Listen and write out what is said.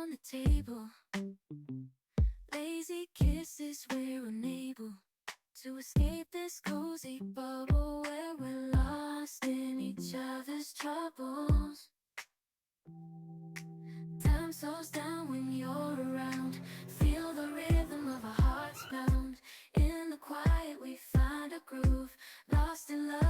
on the table. Lazy kisses, we're unable to escape this cozy bubble where we're lost in each other's troubles. Time slows down when you're around. Feel the rhythm of our hearts pound. In the quiet we find a groove. Lost in love